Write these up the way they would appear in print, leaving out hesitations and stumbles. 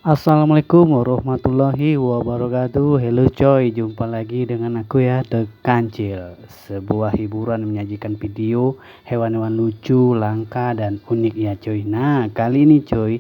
Assalamualaikum warahmatullahi wabarakatuh. Hello coy, jumpa lagi dengan aku ya, The Kancil. Sebuah hiburan menyajikan video hewan-hewan lucu, langka, dan unik ya coy. Nah, kali ini coy,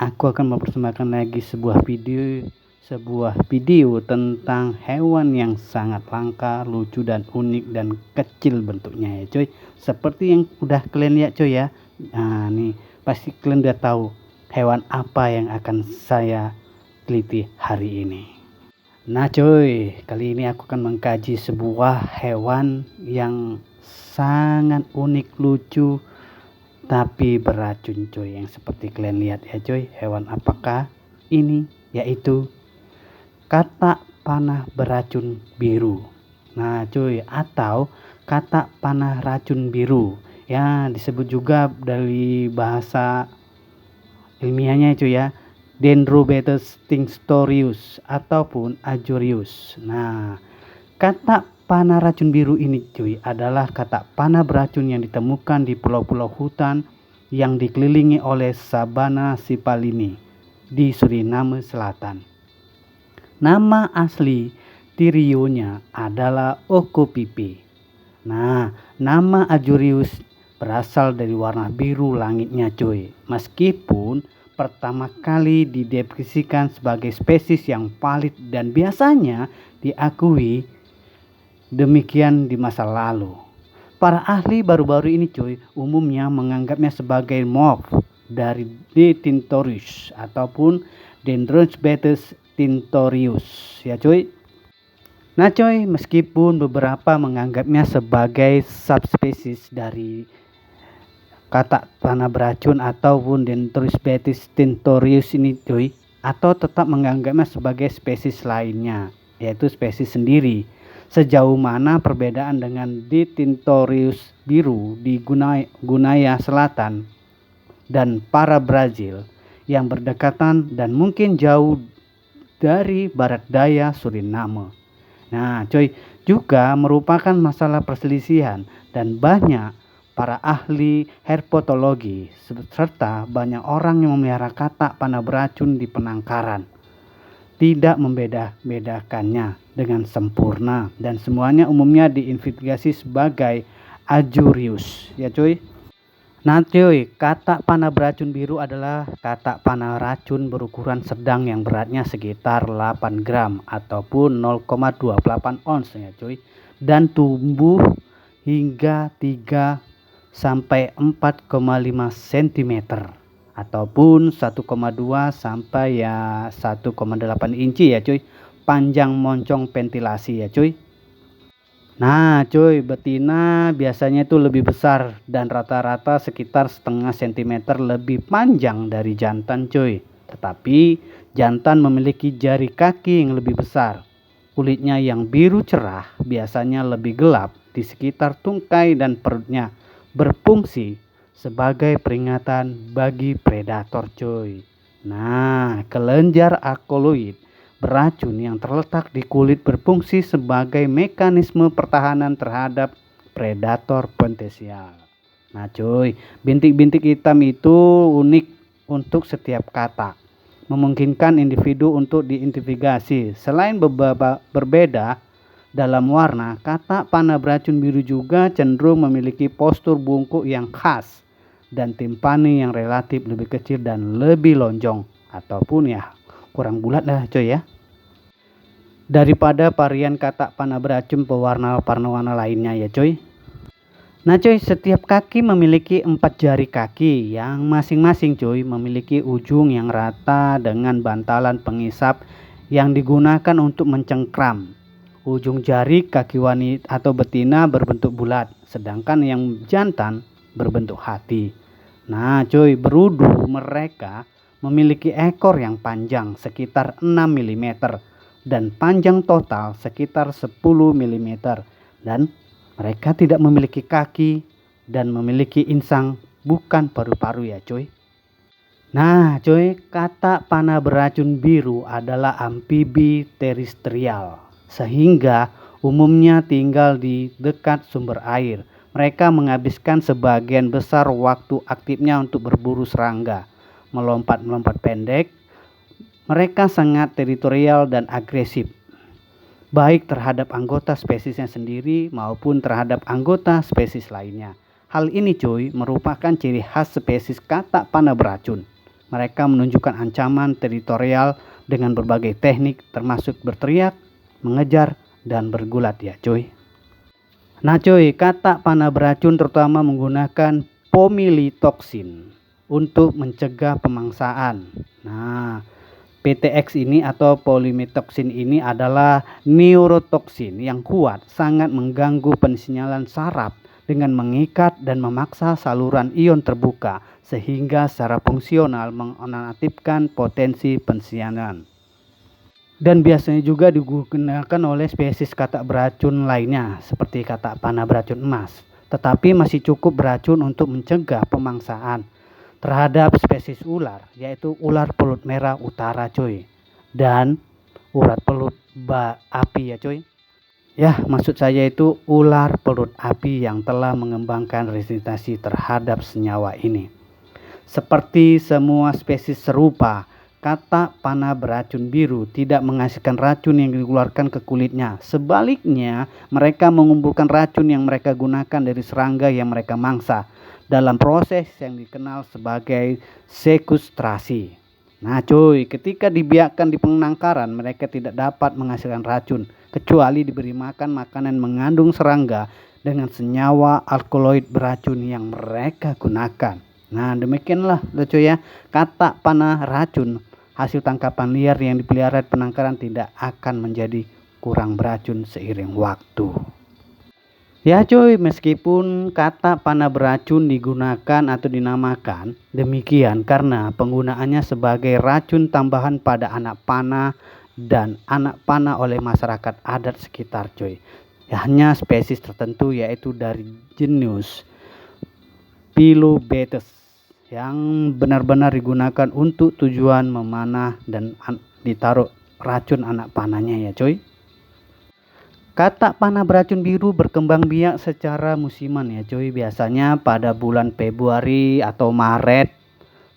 aku akan mempersembahkan lagi sebuah video tentang hewan yang sangat langka, lucu, dan unik, dan kecil bentuknya ya coy. Seperti yang udah kalian lihat coy ya. Nah, nih pasti kalian udah tahu hewan apa yang akan saya teliti hari ini. Nah cuy, kali ini aku akan mengkaji sebuah hewan yang sangat unik, lucu, tapi beracun cuy. Yang seperti kalian lihat ya cuy, hewan apakah ini? Yaitu katak panah beracun biru. Nah cuy, atau katak panah racun biru. Ya disebut juga dari bahasa ilmiahnya itu ya, Dendrobates tinctorius ataupun Azorius. Nah, katak panah racun biru ini cuy adalah katak panah beracun yang ditemukan di pulau-pulau hutan yang dikelilingi oleh sabana sipalini di Suriname Selatan. Nama asli tirionya adalah Okopipe. Nah, nama Azorius berasal dari warna biru langitnya cuy. Meskipun pertama kali didefinisikan sebagai spesies yang valid dan biasanya diakui demikian di masa lalu. Para ahli baru-baru ini cuy umumnya menganggapnya sebagai morph dari D. tinctorius ataupun Dendrobates tinctorius ya cuy. Nah coy, meskipun beberapa menganggapnya sebagai subspesies dari katak panah beracun ataupun Dendrobates tinctorius ini coy, atau tetap menganggapnya sebagai spesies lainnya, yaitu spesies sendiri. Sejauh mana perbedaan dengan D. tinctorius biru di Gunaya Selatan dan para Brazil yang berdekatan dan mungkin jauh dari barat daya Suriname. Nah coy, juga merupakan masalah perselisihan dan banyak para ahli herpetologi serta banyak orang yang memelihara katak panah beracun di penangkaran tidak membeda-bedakannya dengan sempurna dan semuanya umumnya diidentifikasi sebagai Azorius ya cuy. Nah cuy, katak panah beracun biru adalah katak panah racun berukuran sedang yang beratnya sekitar 8 gram ataupun 0,28 ons ya cuy, dan tumbuh hingga 3 sampai 4,5 cm ataupun 1,2 sampai ya 1,8 inci ya cuy, panjang moncong ventilasi ya cuy. Nah cuy, betina biasanya itu lebih besar dan rata-rata sekitar setengah sentimeter lebih panjang dari jantan cuy. Tetapi jantan memiliki jari kaki yang lebih besar. Kulitnya yang biru cerah biasanya lebih gelap di sekitar tungkai dan perutnya berfungsi sebagai peringatan bagi predator cuy. Nah, kelenjar akoloid beracun yang terletak di kulit berfungsi sebagai mekanisme pertahanan terhadap predator potensial. Nah cuy, bintik-bintik hitam itu unik untuk setiap katak, memungkinkan individu untuk diidentifikasi. Selain berbeda dalam warna, katak panah beracun biru juga cenderung memiliki postur bungkuk yang khas dan timpani yang relatif lebih kecil dan lebih lonjong ataupun ya kurang bulat lah coy ya, daripada varian katak panah beracun pewarna-warna lainnya ya coy. Nah coy, setiap kaki memiliki 4 jari kaki yang masing-masing coy memiliki ujung yang rata dengan bantalan pengisap yang digunakan untuk mencengkram. Ujung jari kaki wanita atau betina berbentuk bulat, sedangkan yang jantan berbentuk hati. Nah coy, berudu mereka memiliki ekor yang panjang sekitar 6 mm dan panjang total sekitar 10 mm, dan mereka tidak memiliki kaki dan memiliki insang bukan paru-paru ya cuy. Nah cuy, katak panah beracun biru adalah amfibi terestrial sehingga umumnya tinggal di dekat sumber air. Mereka menghabiskan sebagian besar waktu aktifnya untuk berburu serangga, melompat-melompat pendek, Mereka sangat teritorial dan agresif, baik terhadap anggota spesiesnya sendiri maupun terhadap anggota spesies lainnya. Hal ini cuy merupakan ciri khas spesies katak panah beracun. Mereka menunjukkan ancaman teritorial dengan berbagai teknik termasuk berteriak, mengejar, dan bergulat ya cuy. Nah cuy, katak panah beracun terutama menggunakan pomilitoksin untuk mencegah pemangsaan. Nah, PTX ini atau polimitoksin ini adalah neurotoksin yang kuat, sangat mengganggu pensinyalan saraf dengan mengikat dan memaksa saluran ion terbuka sehingga secara fungsional menonaktifkan potensi pensinyalan. Dan biasanya juga digunakan oleh spesies katak beracun lainnya seperti katak panah beracun emas, tetapi masih cukup beracun untuk mencegah pemangsaan terhadap spesies ular, yaitu ular pelut merah utara cuy, dan ular pelut api ya cuy. Ya, maksud saya itu ular pelut api yang telah mengembangkan resistensi terhadap senyawa ini. Seperti semua spesies serupa, katak panah beracun biru tidak menghasilkan racun yang dikeluarkan ke kulitnya. Sebaliknya, mereka mengumpulkan racun yang mereka gunakan dari serangga yang mereka mangsa dalam proses yang dikenal sebagai sekustrasi. Nah cuy, ketika dibiarkan di penangkaran, mereka tidak dapat menghasilkan racun kecuali diberi makan makanan mengandung serangga dengan senyawa alkaloid beracun yang mereka gunakan. Nah demikianlah cuy ya, katak panah racun hasil tangkapan liar yang dipelihara di penangkaran tidak akan menjadi kurang beracun seiring waktu. Ya cuy, meskipun kata panah beracun digunakan atau dinamakan demikian karena penggunaannya sebagai racun tambahan pada anak panah dan anak panah oleh masyarakat adat sekitar cuy. Ya, hanya spesies tertentu yaitu dari genus Pilobates yang benar-benar digunakan untuk tujuan memanah dan ditaruh racun anak panahnya ya cuy. Katak panah beracun biru berkembang biak secara musiman ya cuy, biasanya pada bulan Februari atau Maret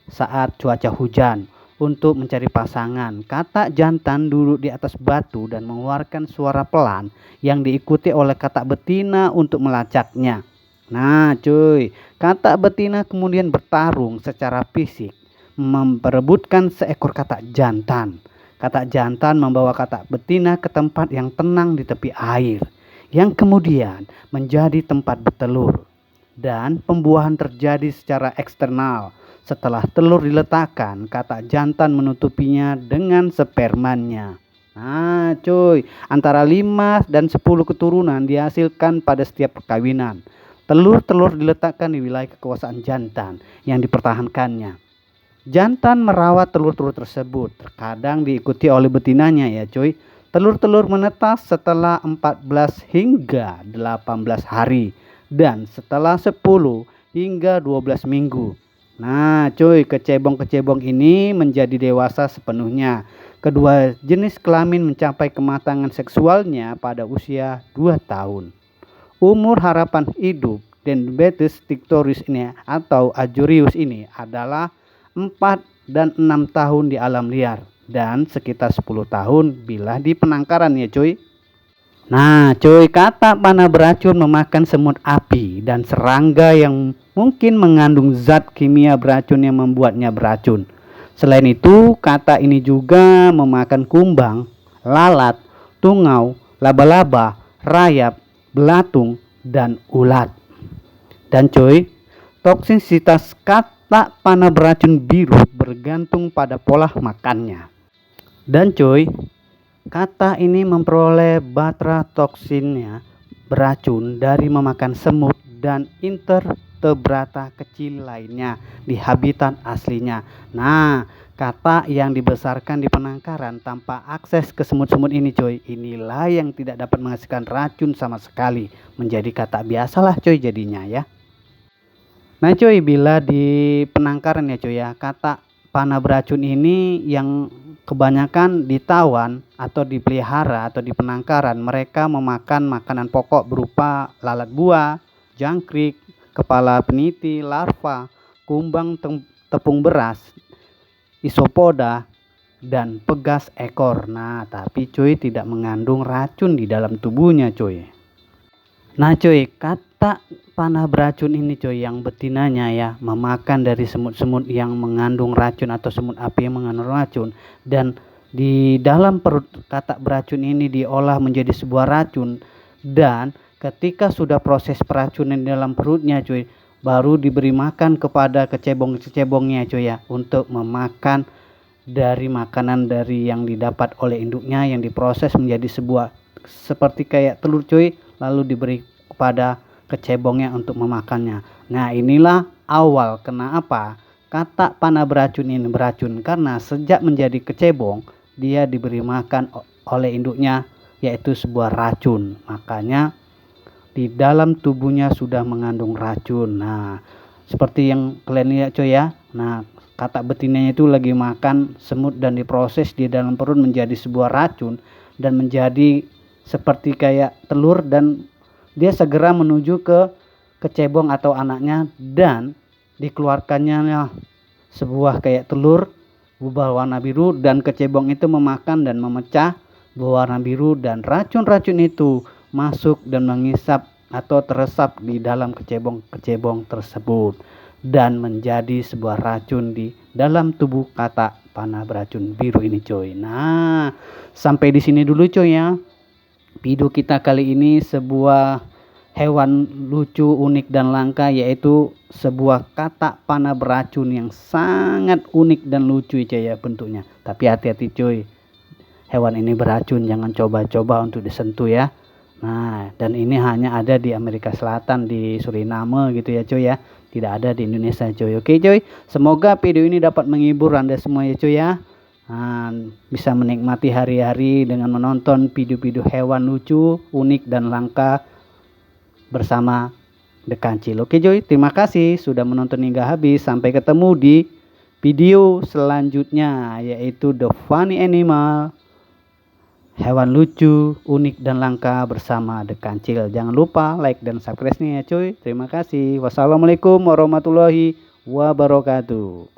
saat cuaca hujan. Untuk mencari pasangan, katak jantan duduk di atas batu dan mengeluarkan suara pelan yang diikuti oleh katak betina untuk melacaknya. Nah cuy, katak betina kemudian bertarung secara fisik memperebutkan seekor katak jantan. Katak jantan membawa katak betina ke tempat yang tenang di tepi air, yang kemudian menjadi tempat bertelur. Dan pembuahan terjadi secara eksternal. Setelah telur diletakkan, katak jantan menutupinya dengan spermanya. Nah cuy, antara 5 dan 10 keturunan dihasilkan pada setiap perkawinan. Telur-telur diletakkan di wilayah kekuasaan jantan yang dipertahankannya. Jantan merawat telur-telur tersebut, terkadang diikuti oleh betinanya ya cuy. Telur-telur menetas setelah 14 hingga 18 hari dan setelah 10 hingga 12 minggu. Nah cuy, kecebong-kecebong ini menjadi dewasa sepenuhnya. Kedua jenis kelamin mencapai kematangan seksualnya pada usia 2 tahun. Umur harapan hidup Dendrobates tictorius ini atau Azorius ini adalah 4 dan 6 tahun di alam liar dan sekitar 10 tahun bila di penangkaran ya cuy. Nah cuy, katak panah beracun memakan semut api dan serangga yang mungkin mengandung zat kimia beracun yang membuatnya beracun. Selain itu, katak ini juga memakan kumbang, lalat, tungau, laba-laba, rayap, belatung, dan ulat. Dan cuy, toksisitas katak panah beracun biru bergantung pada pola makannya. Dan cuy, katak ini memperoleh batra toksinnya beracun dari memakan semut dan invertebrata kecil lainnya di habitat aslinya. Nah, katak yang dibesarkan di penangkaran tanpa akses ke semut-semut ini cuy, inilah yang tidak dapat menghasilkan racun sama sekali. Menjadi katak biasalah cuy jadinya ya. Nah cuy, bila di penangkaran ya cuy ya, katak panah beracun ini yang kebanyakan ditawan atau dipelihara atau di penangkaran, mereka memakan makanan pokok berupa lalat buah, jangkrik, kepala peniti, larva, kumbang tepung beras, isopoda, dan pegas ekor. Nah, tapi cuy tidak mengandung racun di dalam tubuhnya cuy. Nah cuy, kata panah beracun ini cuy, yang betinanya ya memakan dari semut-semut yang mengandung racun atau semut api yang mengandung racun, dan di dalam perut katak beracun ini diolah menjadi sebuah racun, dan ketika sudah proses peracunan di dalam perutnya cuy, baru diberi makan kepada kecebong-kecebongnya cuy ya, untuk memakan dari makanan dari yang didapat oleh induknya yang diproses menjadi sebuah seperti kayak telur cuy, lalu diberi kepada kecebongnya untuk memakannya. Nah, inilah awal kenapa katak panah beracun ini beracun, karena sejak menjadi kecebong dia diberi makan oleh induknya yaitu sebuah racun. Makanya di dalam tubuhnya sudah mengandung racun. Nah, seperti yang kalian lihat cuy ya. Nah, katak betinanya itu lagi makan semut dan diproses di dalam perut menjadi sebuah racun dan menjadi seperti kayak telur, dan dia segera menuju ke kecebong atau anaknya, dan dikeluarkannya sebuah kayak telur berwarna biru, dan kecebong itu memakan dan memecah berwarna biru, dan racun-racun itu masuk dan mengisap atau teresap di dalam kecebong-kecebong tersebut dan menjadi sebuah racun di dalam tubuh katak panah beracun biru ini coy. Nah, sampai di sini dulu coy ya video kita kali ini, sebuah hewan lucu, unik dan langka, yaitu sebuah katak panah beracun yang sangat unik dan lucu coy ya bentuknya. Tapi hati-hati coy, hewan ini beracun, jangan coba-coba untuk disentuh ya. Nah, dan ini hanya ada di Amerika Selatan, di Suriname gitu ya coy ya, tidak ada di Indonesia coy. Oke coy, semoga video ini dapat menghibur Anda semua ya coy ya. Nah, bisa menikmati hari-hari dengan menonton video-video hewan lucu, unik dan langka bersama The Kancil. Oke coy, terima kasih sudah menonton hingga habis. Sampai ketemu di video selanjutnya, yaitu The Funny Animal, hewan lucu, unik dan langka bersama The Kancil. Jangan lupa like dan subscribe-nya ya cuy. Terima kasih. Wassalamualaikum warahmatullahi wabarakatuh.